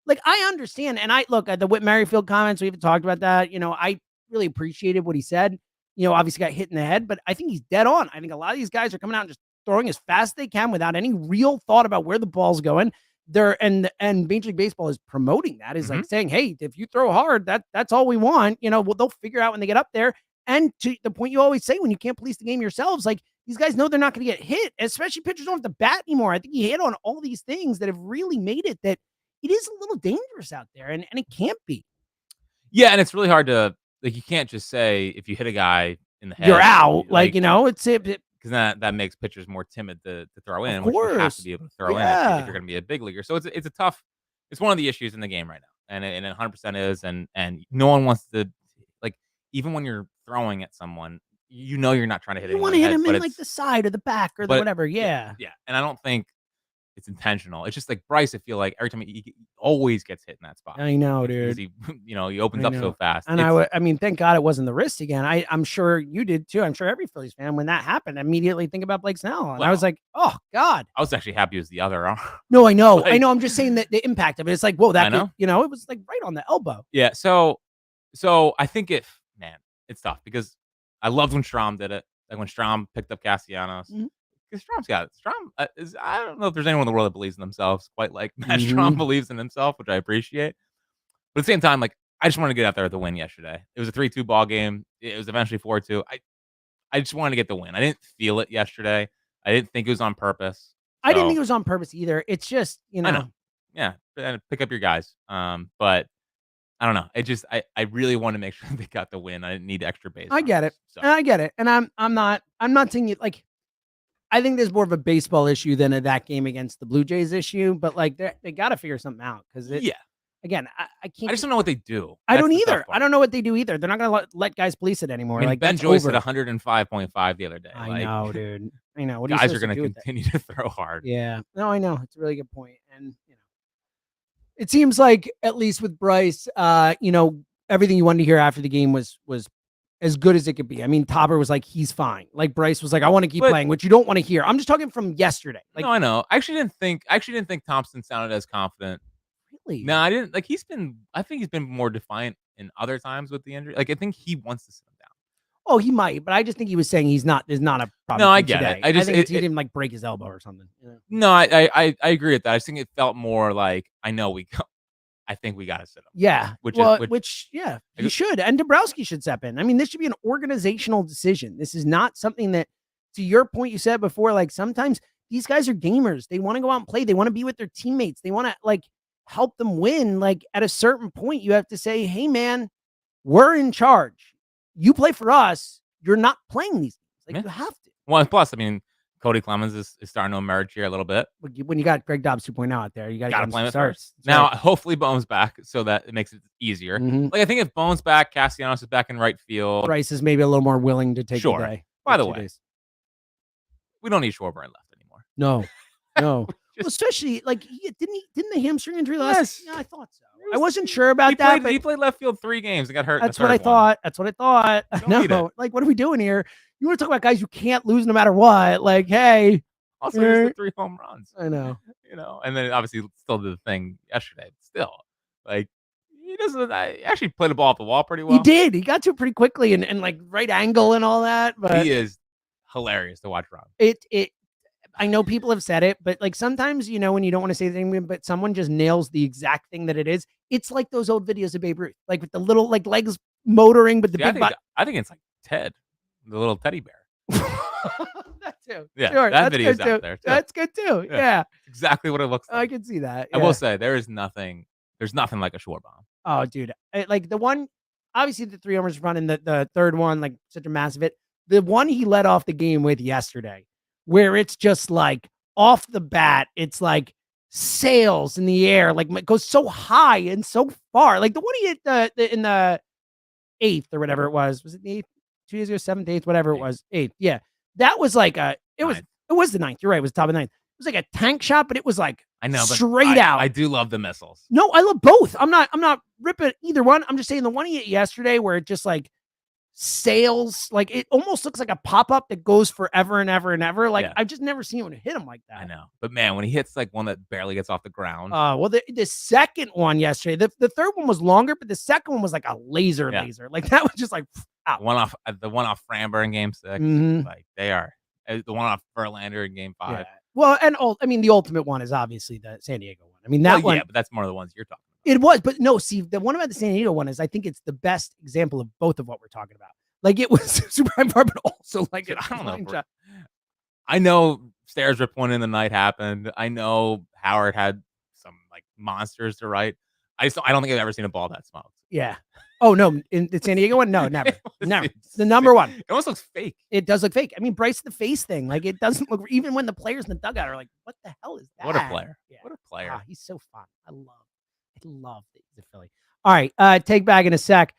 I understand. And I look at the Whit Merrifield comments. We even talked about that. You know, I really appreciated what he said. You know, obviously got hit in the head, but I think he's dead on. I think a lot of these guys are coming out and just throwing as fast as they can without any real thought about where the ball's going. And Major League Baseball is promoting that, is like saying, hey, if you throw hard, that's all we want. You know, they'll figure out when they get up there. And to the point you always say, when you can't police the game yourselves, like, these guys know they're not going to get hit, especially pitchers don't have to bat anymore. I think he hit on all these things that have really made it that it is a little dangerous out there, and it can't be. Yeah, and it's really hard to, like, you can't just say if you hit a guy in the head, you're out. Like, you know, it's it because that makes pitchers more timid to throw in, which you have to be able to throw in if you're going to be a big leaguer. So it's a tough. It's one of the issues in the game right now, and it 100% is, and no one wants to, like, even when you're throwing at someone, you know you're not trying to hit. You want to hit him in like the side or the back or the whatever. Yeah. And I don't think it's intentional. It's just like Bryce. I feel like every time he always gets hit in that spot. I know, dude. He opens up so fast. And I mean, thank God it wasn't the wrist again. I'm sure you did too. I'm sure every Phillies fan, when that happened, immediately think about Blake Snell. And I was like, oh God. I was actually happy it was the other arm. No, I know. Like, I know. I'm just saying that the impact of it. It's like, whoa, that could, it was like right on the elbow. Yeah. So I think it's tough because I loved when Strahm did it. Like when Strahm picked up Castellanos. Because Strahm's got it. Strahm I don't know if there's anyone in the world that believes in themselves quite like Matt Strahm believes in himself, which I appreciate. But at the same time, like, I just wanted to get out there with the win yesterday. It was a 3-2 ball game. It was eventually 4-2. I just wanted to get the win. I didn't feel it yesterday. I didn't think it was on purpose. I didn't think it was on purpose either. It's just, I know. Yeah. Pick up your guys. But I don't know. It just I really want to make sure they got the win. I didn't need extra base. I get it. So. I get it. And I'm not saying it like I think there's more of a baseball issue than that game against the Blue Jays issue, but like they got to figure something out because again, I can't. I just don't know what they do. I don't either. I don't know what they do either. They're not going to let guys police it anymore. I mean, like Ben Joyce at 105.5 the other day. I know, dude. I know. What guys are going to continue to throw hard. Yeah. No, I know. It's a really good point. And it seems like at least with Bryce, everything you wanted to hear after the game was as good as it could be. I mean, Topper was like, he's fine. Like Bryce was like, I want to keep playing, which you don't want to hear. I'm just talking from yesterday. Like, no, I know. I actually didn't think Thompson sounded as confident. Really? No, I didn't. Like I think he's been more defiant in other times with the injury. Like I think he wants to sit him down. Oh, he might, but I just think he was saying there's not a problem. No, I get it. I think he didn't like break his elbow or something. No, I agree with that. I just think it felt more like I think we got to sit him. Yeah. Which yeah, he should. And Dombrowski should step in. I mean, this should be an organizational decision. This is not something that, to your point, you said before, like sometimes these guys are gamers. They want to go out and play. They want to be with their teammates. They want to like help them win. Like at a certain point, you have to say, hey, man, we're in charge. You play for us. You're not playing these games. Like you have to. Well, plus, I mean, Cody Clemens is starting to emerge here a little bit. When you got Greg Dobbs 2.0 out there, you got to play him first. Now, hopefully Bone's back so that it makes it easier. Mm-hmm. Like I think if Bone's back, Castellanos is back in right field. Bryce is maybe a little more willing to take a day. By the way, we don't need Schwarber left anymore. No. Well, especially like didn't the hamstring injury last? Yes. Yeah, I thought so. I wasn't sure about that. He played left field 3 games and got hurt. That's what I thought. That's what I thought. No, like what are we doing here? You want to talk about guys you can't lose no matter what? Like, hey. Also, there's the 3 home runs. I know. And then obviously still did the thing yesterday. Still, like he doesn't. I actually played the ball off the wall pretty well. He did. He got to it pretty quickly and like right angle and all that. But he is hilarious to watch run. I know people have said it, but like sometimes, when you don't want to say anything, but someone just nails the exact thing that it is. It's like those old videos of Babe Ruth, like with the little like legs motoring, but the big butt. I think it's like Ted, the little teddy bear. That too. Yeah, sure, that video's out there too. That's good too. Yeah. Exactly what it looks like. I can see that. Yeah. I will say there's nothing like a short bomb. Oh, dude. Like the one, obviously the 3 homers run and the third one, like such a massive hit. The one he led off the game with yesterday, where it's just like off the bat, it's like sails in the air, like it goes so high and so far. Like the one he hit in the 8th or whatever it was it the 8th? 2 days ago, 7th, 8th, whatever it was. 8th. Yeah. That was like it was the 9th. You're right. It was top of the 9th. It was like a tank shot, but it was like I know, but straight out. I do love the missiles. No, I love both. I'm not ripping either one. I'm just saying the one he hit yesterday where it just like sails, like it almost looks like a pop-up that goes forever and ever and ever. Like I've just never seen one hit him like that. I know. But man, when he hits like one that barely gets off the ground. Well, the second one yesterday, the third one was longer, but the second one was like a laser. Like that was just like out. The one off Framber in game 6. Mm-hmm. Like they are. The one off Verlander in game 5. Yeah. Well, and the ultimate one is obviously the San Diego one. I mean, that one. Yeah, but that's more of the ones you're talking about. It was, but no, see, the one about the San Diego one is, I think it's the best example of both of what we're talking about. Like it was super high bar, but also like I don't know. I know Stairs rip one in the night happened. I know Howard had some like monsters to write. I don't think I've ever seen a ball that smoked. Yeah. Oh no, in the San Diego one, no, never. The number one. It almost looks fake. It does look fake. I mean, Bryce the face thing, like it doesn't look. Even when the players in the dugout are like, "What the hell is that?" What a player! Yeah. What a player! He's so fun. I love that he's a Philly. All right, take back in a sec.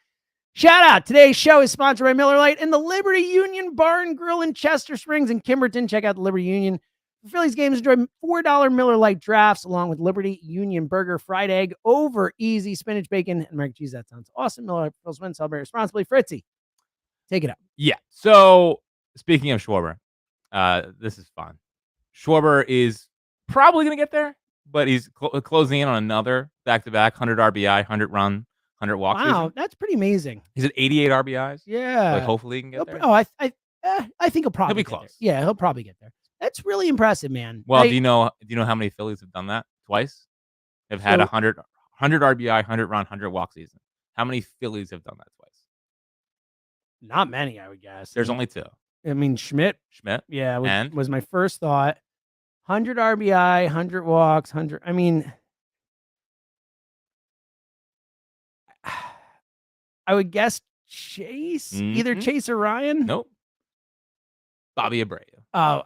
Shout out. Today's show is sponsored by Miller Lite and the Liberty Union Bar and Grill in Chester Springs and Kimberton. Check out the Liberty Union. For Phillies games, enjoy $4 Miller Lite drafts along with Liberty Union Burger, fried egg, over easy, spinach, bacon, and American cheese. That sounds awesome. Miller Lite, Phillies win, celebrate responsibly. Fritzy, take it up. Yeah. So speaking of Schwarber, this is fun. Schwarber is probably going to get there, but he's closing in on another back-to-back 100 RBI, 100 run, 100 walks. Wow, that's pretty amazing. He's at 88 RBIs. Yeah. Like hopefully he can get there. Oh, I think he'll probably be close. Yeah, he'll probably get there. That's really impressive, man. Well, do you know how many Phillies have done that twice? They've had 100 RBI, 100 run, 100 walk season. How many Phillies have done that twice? Not many, I would guess. There's only 2. I mean, Schmidt. Yeah, was my first thought. 100 RBI, 100 walks, 100. I mean, I would guess Chase, either Chase or Ryan. Nope. Bobby Abreu. Oh,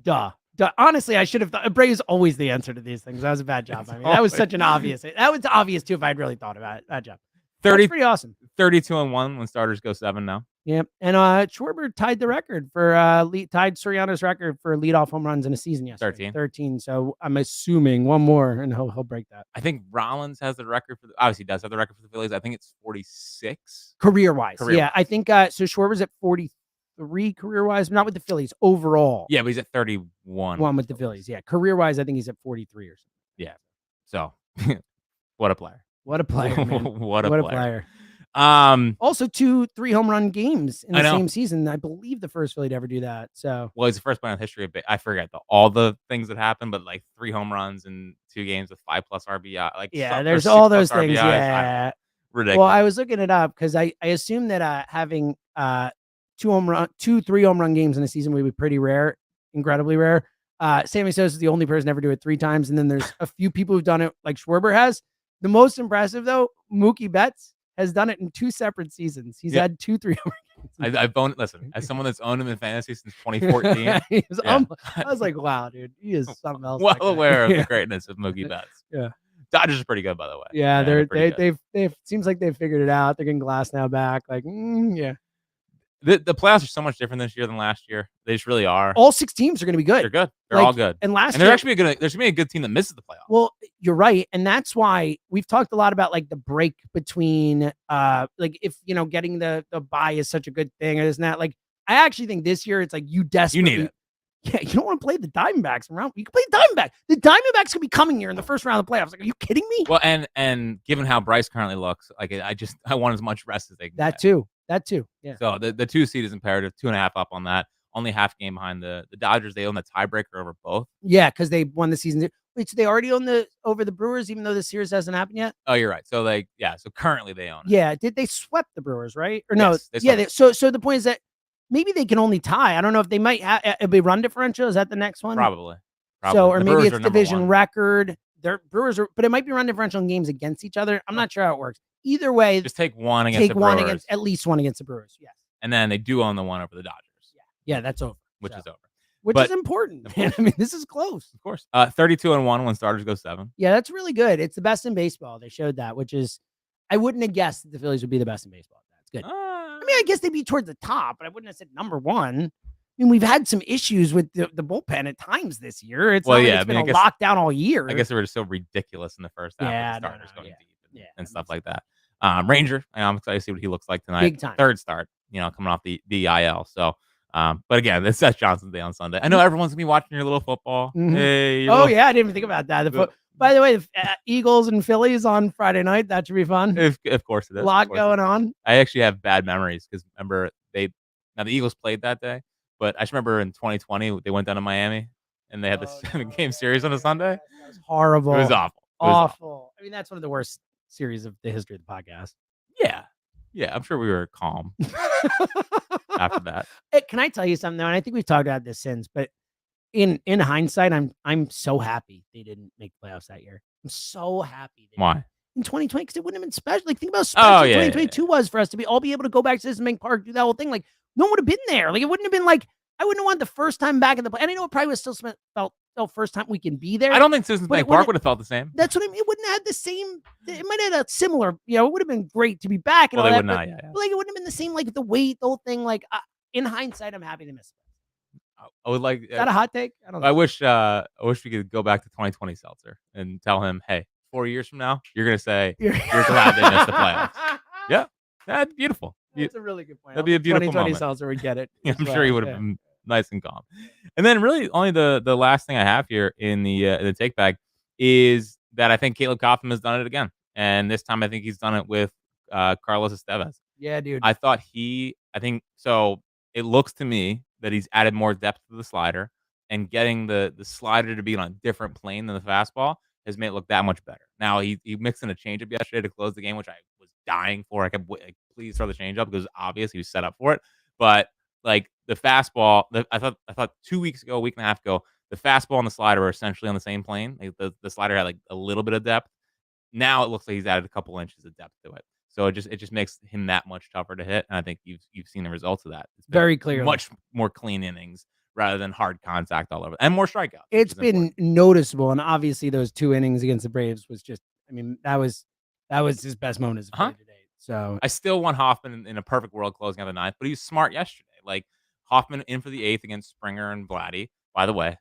duh. Honestly, I should have thought. Abreu's always the answer to these things. That was a bad job. That was such an obvious. That was obvious too if I'd really thought about it. Bad job. 30, That's pretty awesome. 32-1 when starters go 7 now. Yep. And Schwarber tied the record for tied Soriano's record for leadoff home runs in a season yesterday. 13. So I'm assuming one more and he'll break that. I think Rollins has the record for obviously does have the record for the Phillies. I think it's 46 career-wise. Yeah, I think so Schwarber's at 43 career-wise, but not with the Phillies overall. Yeah, but he's at 31. One with the Phillies. Yeah, career-wise, I think he's at 43 or something. Yeah. So, what a player. What a player, man. what a player. Also 2-3 home run games in the same season. I believe the first Philly to ever do that. So, well, he's the first player in history of I forget all the things that happened, but like 3 home runs in 2 games with 5+ RBI. Like there's all those things. RBIs. Yeah, ridiculous. Well, I was looking it up because I assume that having 3 home run games in a season would be pretty rare, incredibly rare. Sammy Sosa is the only person to ever do it 3 times, and then there's a few people who've done it like Schwarber has. The most impressive though, Mookie Betts has done it in 2 separate seasons. He's had 2 3 I've owned. Listen, as someone that's owned him in fantasy since 2014, I was like, wow, dude, he is something else. Well aware of the greatness of Mookie Betts. Yeah, Dodgers are pretty good, by the way. Yeah, they've seems like they've figured it out. They're getting Glass now back. Like, yeah. The playoffs are so much different this year than last year. They just really are. All 6 teams are going to be good. They're good. They're all good. And there's actually there's going to be a good team that misses the playoffs. Well, you're right, and that's why we've talked a lot about like the break between like if getting the bye is such a good thing, isn't that? Like, I actually think this year it's like you desperately need it. Yeah, you don't want to play the Diamondbacks around. You can play the Diamondbacks. The Diamondbacks could be coming here in the first round of the playoffs. Like, are you kidding me? Well, and given how Bryce currently looks, like I want as much rest as they can. That too. Yeah. So the 2 seed is imperative. 2.5 up on that. Only half game behind the Dodgers. They own the tiebreaker over both. Yeah, because they won the season. Wait, so they already own over the Brewers, even though the series hasn't happened yet? Oh, you're right. So so currently they own it. Yeah. Did they swept the Brewers, right? Or yes, no? So the point is that maybe they can only tie. I don't know if they might it'll be run differential. Is that the next one? Probably. So, or maybe it's division record. Their Brewers but it might be run differential in games against each other. I'm not sure how it works. Either way, just take one against the Brewers. At least one against the Brewers. Yes. And then they do own the one over the Dodgers. Yeah, that's over. Which is over. Which is important. Man. I mean, this is close. Of course. 32-1 when starters go 7. Yeah, that's really good. It's the best in baseball. They showed that, which is I wouldn't have guessed that the Phillies would be the best in baseball. That's good. I mean, I guess they'd be towards the top, but I wouldn't have said number 1. I mean, we've had some issues with the bullpen at times this year. It's it's been a lockdown all year. I guess they were just so ridiculous in the first half. Yeah, the starters going deep and stuff like that. Ranger, I'm excited to see what he looks like tonight. Big time. 3rd start, coming off the IL. So, but again, it's Seth Johnson's day on Sunday. I know everyone's gonna be watching your little football. Mm-hmm. Hey, yeah, I didn't even think about that. By the way, the Eagles and Phillies on Friday night. That should be fun. Of course it is. A lot going on. I actually have bad memories because remember the Eagles played that day, but I just remember in 2020 they went down to Miami and they had this 7-game series on a Sunday. That was horrible. It was awful. Awful. I mean, that's one of the worst series of the history of the podcast. Yeah, I'm sure we were calm after that. Can I tell you something though? And I think we've talked about this since, but in hindsight, I'm so happy they didn't make playoffs that year. I'm so happy. Why? In 2020, because it wouldn't have been special. Like, think about how special 2022 was for us to be able to go back to Citizen Park, do that whole thing. Like, no one would have been there. Like, it wouldn't have been like I wouldn't have wanted the first time back in the play. And I know it probably was still felt first time we can be there. I don't think Citizens Bank Park would have felt the same. That's what I mean. It wouldn't have had the same. It might have had a similar. It would have been great to be back. And well, all they that, would but, not. Yeah. But like, it wouldn't have been the same. Like the weight, the whole thing. Like in hindsight, I'm happy to miss it. I would like. Is that a hot take? I don't know. I wish we could go back to 2020 Seltzer and tell him, hey, 4 years from now, you're gonna say you're glad they missed the playoffs. Yeah, that's beautiful. That's a really good point. That'd be a beautiful 2020 moment. Seltzer would get it. I'm sure he would have been nice and calm. And then really only the last thing I have here in the take bag is that I think Caleb Coffin has done it again. And this time I think he's done it with Carlos Estevez. Yeah, dude. I think so. It looks to me that he's added more depth to the slider and getting the slider to be on a different plane than the fastball has made it look that much better. Now he mixed in a changeup yesterday to close the game, which I was dying for. I kept please throw the changeup because obvious he was set up for it. But like the fastball, I thought 2 weeks ago, a week and a half ago, the fastball and the slider were essentially on the same plane. Like the slider had like a little bit of depth. Now it looks like he's added a couple inches of depth to it. So it just makes him that much tougher to hit. And I think you've seen the results of that. It's been Very clearly. much more clean innings rather than hard contact all over, and more strikeouts. It's been noticeable, and obviously those 2 innings against the Braves was just. I mean, that was his best moment as a Philly today. So I still want Hoffman in a perfect world closing out the 9th, but he was smart yesterday. Like Hoffman in for the 8th against Springer and Vladdy. By the way,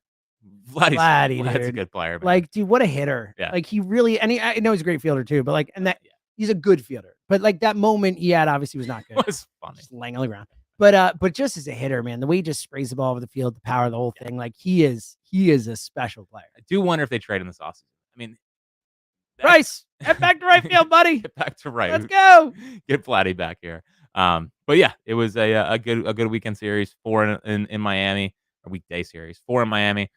Vladdy's a good player. Man. Like, dude, what a hitter! Yeah. Like he really, and I know he's a great fielder too, but like, and that he's a good fielder. But like that moment he had obviously was not good. It was funny, just laying on the ground. But just as a hitter, man, the way he just sprays the ball over the field, the power of the whole thing, like he is a special player. I do wonder if they trade him this offseason. I mean, Bryce, head back to right field, buddy. Get back to right. Let's go. Get Vladdy back here. But yeah, it was a good weekend series. 4 in Miami, a weekday series. 4 in Miami,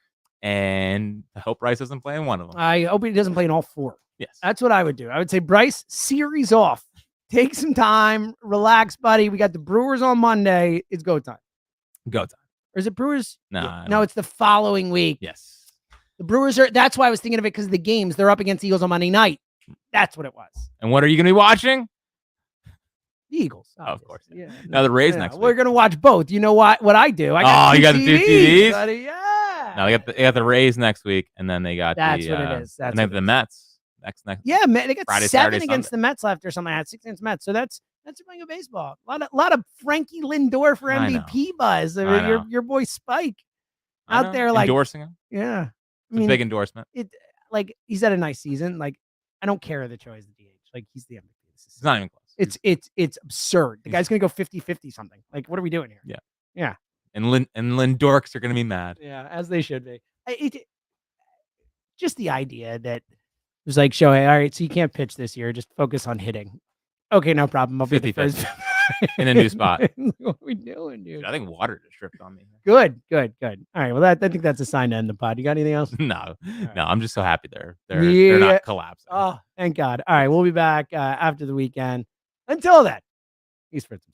and I hope Bryce doesn't play in one of them. I hope he doesn't play in all 4. Yes, that's what I would do. I would say, Bryce, series off. Take some time, relax, buddy. We got the Brewers on Monday. It's go time. Go time. Or is it Brewers? No, no, it's the following week. Yes. The Brewers are. That's why I was thinking of it because of the games. They're up against the Eagles on Monday night. That's what it was. And what are you going to be watching? The Eagles. Oh, of course. Yeah. Now the Rays next week. We're going to watch both. You know what I do? I got you got the 2 TVs? Buddy. Yeah. Now they got the Rays next week, and then they got That's what it is. That's and they have the Mets next. Yeah, they got Friday, 7 Saturday, against Sunday. the Mets left or something. I had 6 against the Mets. So that's playing a baseball. A lot of Frankie Lindor for MVP buzz. Your boy Spike out there like endorsing him. Yeah, I mean, a big endorsement. Like he's had a nice season. Like I don't care the choice of the DH. Like he's the MVP. It's not even close. It's absurd. The guy's gonna go 50-50 something. Like what are we doing here? Yeah. And Lindorks are gonna be mad. Yeah, as they should be. Just the idea that it was like, Shohei, all right, so you can't pitch this year. Just focus on hitting. Okay, no problem. I'll be the first in a new spot. What are we doing, dude? I think water just dripped on me. Good. All right. Well, I think that's a sign to end the pod. You got anything else? No. I'm just so happy they're not collapsing. Oh, thank God. All right, we'll be back after the weekend. Until then, he's Fritz.